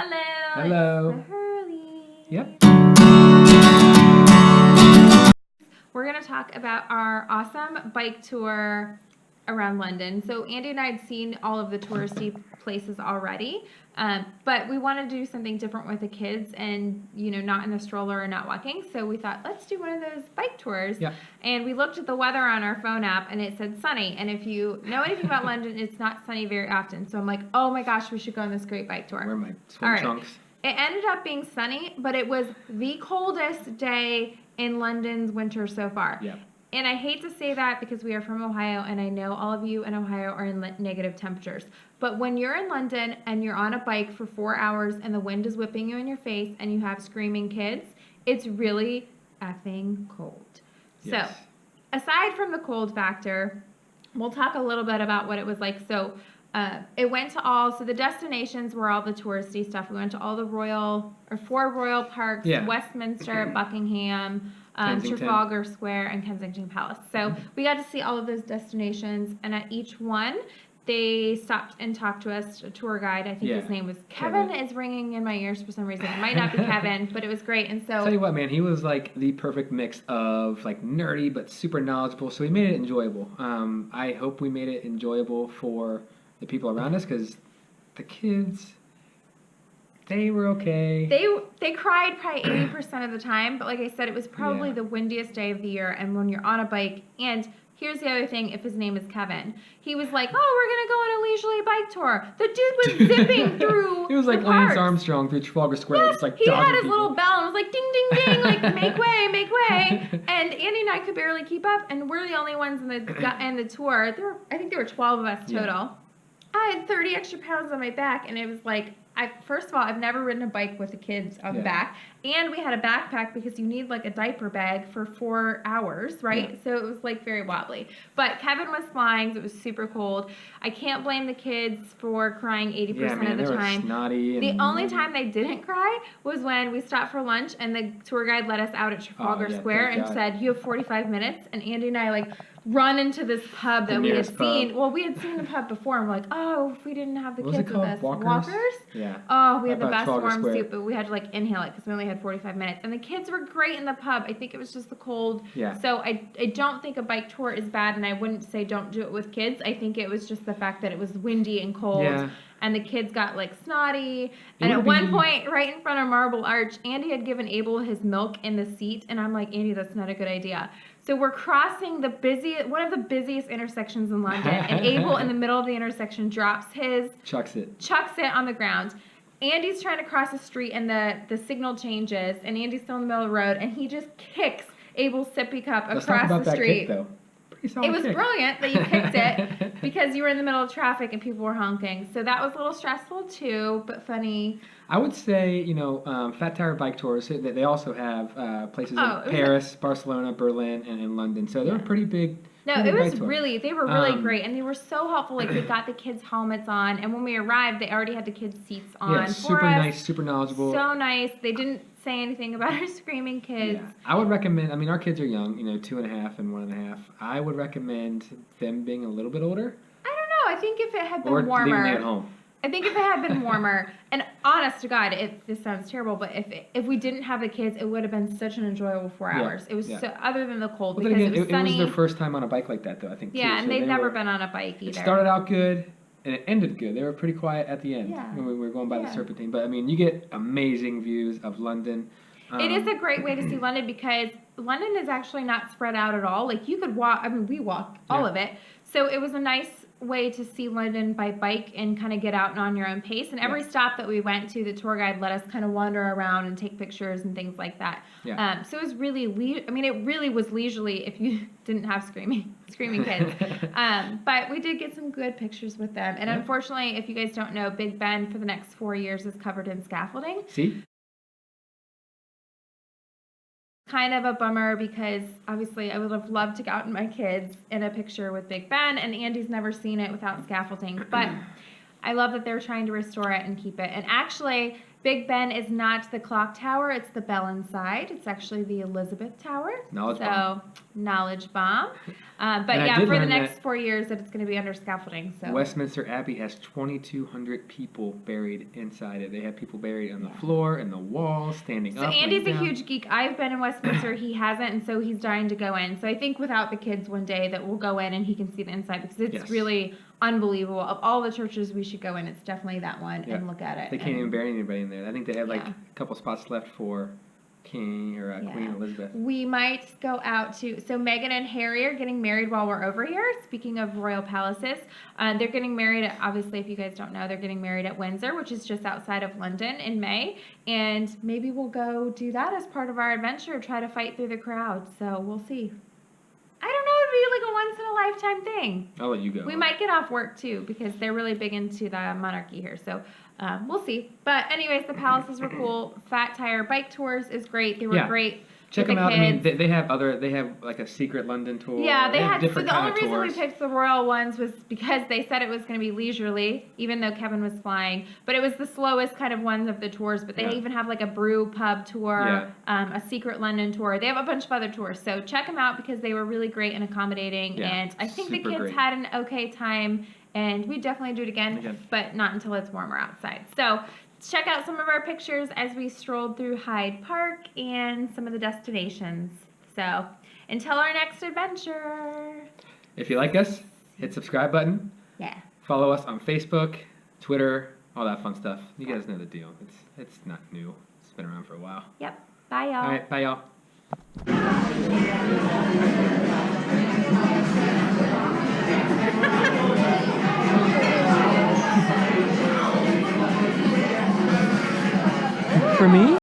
Hello. Hello. It's the Hurley. Yep. We're going to talk about our awesome bike tour around London. So Andy and I had seen all of the touristy places already, but we wanted to do something different with the kids and, not in the stroller or not walking. So we thought, let's do one of those bike tours. Yeah. And we looked at the weather on our phone app and it said sunny. And if you know anything about London, it's not sunny very often. So I'm like, oh my gosh, we should go on this great bike tour. Wear my swim trunks. It ended up being sunny, but it was the coldest day in London's winter so far. Yeah. And I hate to say that because we are from Ohio, and I know all of you in Ohio are in negative temperatures. But when you're in London and you're on a bike for 4 hours and the wind is whipping you in your face and you have screaming kids, it's really effing cold. Yes. So, aside from the cold factor, we'll talk a little bit about what it was like. So, it went to so the destinations were all the touristy stuff. We went to all the four royal parks, Yeah. Westminster, Buckingham, Kensington. Trafalgar Square, and Kensington Palace. So we got to see all of those destinations, and at each one, they stopped and talked to us. A tour guide, I think his name was Kevin. Is ringing in my ears for some reason. It might not be Kevin, but it was great. And so, tell you what, man, he was like the perfect mix of like nerdy but super knowledgeable. So he made it enjoyable. I hope we made it enjoyable for the people around us because the kids. They were okay. They cried probably 80% of the time, but like I said, it was probably the windiest day of the year. And when you're on a bike, and here's the other thing: if his name is Kevin, he was like, "Oh, we're gonna go on a leisurely bike tour." The dude was zipping through. It was like the Lance parks. Armstrong through Trafalgar Square. Yes, Just like he had dodging his people. little bell and was like, "Ding, ding, ding!" Like, make way, make way. And Andy and I could barely keep up, and we're the only ones in the tour. I think there were 12 of us total. Yeah. I had 30 extra pounds on my back, and it was like. First of all, I've never ridden a bike with the kids on the back, and we had a backpack because you need like a diaper bag for 4 hours, right? Yeah. So it was like very wobbly. But Kevin was flying, so it was super cold. I can't blame the kids for crying 80% of the time. They were snotty. The only time they didn't cry was when we stopped for lunch and the tour guide let us out at Trafalgar Square and said, "You have 45 minutes." And Andy and I run into this pub that we had seen. Well, we had seen the pub before, and we're like, oh, if we didn't have the kids with us. Walkers? Yeah. Oh, we had the best Trafalgar warm Square. soup, but we had to inhale it because we only had 45 minutes. And the kids were great in the pub. I think it was just the cold. Yeah. So I don't think a bike tour is bad, and I wouldn't say don't do it with kids. I think it was just the fact that it was windy and cold. Yeah. And the kids got snotty. And at one point, right in front of Marble Arch, Andy had given Abel his milk in the seat. And I'm like, Andy, that's not a good idea. So we're crossing one of the busiest intersections in London. And Abel, in the middle of the intersection, drops chucks it on the ground. Andy's trying to cross the street, and the signal changes. And Andy's still in the middle of the road. And he just kicks Abel's sippy cup across the street. That kick, though. It was brilliant that you kicked it because you were in the middle of traffic and people were honking. So that was a little stressful too, but funny. I would say, Fat Tire Bike Tours, they also have places in Paris, Barcelona, Berlin, and in London. So they're pretty big. No, it was they were really great, and they were so helpful. They got the kids' helmets on, and when we arrived, they already had the kids' seats on for us. Super nice, super knowledgeable. So nice. They didn't say anything about our screaming kids. Yeah. I would recommend, our kids are young, 2.5 and 1.5. I would recommend them being a little bit older. I don't know. I think if it had been warmer. Or leaving them at home. I think if it had been warmer, and honest to God, this sounds terrible, but if we didn't have the kids, it would have been such an enjoyable 4 hours. It was so, other than the cold, because it was sunny. It was their first time on a bike like that, though, I think, too. Yeah, and they've never been on a bike either. It started out good, and it ended good. They were pretty quiet at the end when we were going by the Serpentine. But, you get amazing views of London. It is a great way to see London because London is actually not spread out at all. You could walk, we walked all of it. So it was a nice way to see London by bike and kind of get out and on your own pace. And every stop that we went to, the tour guide let us kind of wander around and take pictures and things like that. Yeah. So it was really, it really was leisurely if you didn't have screaming kids. But we did get some good pictures with them. And unfortunately, if you guys don't know, Big Ben for the next 4 years is covered in scaffolding. See? Kind of a bummer because obviously I would have loved to go out with my kids in a picture with Big Ben, and Andy's never seen it without scaffolding. But I love that they're trying to restore it and keep it. And actually, Big Ben is not the clock tower, it's the bell inside. It's actually the Elizabeth Tower. Knowledge bomb. Knowledge bomb. But And I yeah, did for the learn next that 4 years that it's going to be under scaffolding. So Westminster Abbey has 2,200 people buried inside it. They have people buried on the floor and the walls, standing up. So Andy's a laying down. huge geek. I've been in Westminster. He hasn't, and so he's dying to go in. So I think without the kids one day that we'll go in and he can see the inside because it's Yes. really unbelievable. Of all the churches we should go in, it's definitely that one and look at it. They can't even bury anybody in there. I think they have like Yeah. a couple spots left for King or Queen Elizabeth. We might go out to, so Meghan and Harry are getting married while we're over here. Speaking of royal palaces, they're getting married at, obviously, if you guys don't know, they're getting married at Windsor, which is just outside of London in May. And maybe we'll go do that as part of our adventure, try to fight through the crowd. So we'll see. I don't know, it'd be like a once in a lifetime thing. I'll let you go. We might get off work too because they're really big into the monarchy here. So we'll see. But anyways, the palaces were cool. Fat Tire bike tours is great. They were great. Check them out. I mean, they have like a secret London tour. Yeah, they had different the kind only of reason we tours. picked the royal ones was because they said it was going to be leisurely, even though Kevin was flying. But it was the slowest kind of ones of the tours. But they even have like a brew pub tour, a secret London tour. They have a bunch of other tours. So check them out because they were really great and accommodating. Yeah, and I think the super kids great. had an okay time. And we definitely do it again, but not until it's warmer outside. So check out some of our pictures as we strolled through Hyde Park and some of the destinations. So until our next adventure. If you like us, hit subscribe button. Yeah. Follow us on Facebook, Twitter, all that fun stuff. You guys know the deal. It's not new. It's been around for a while. Yep. Bye, y'all. All right, bye, y'all. For me?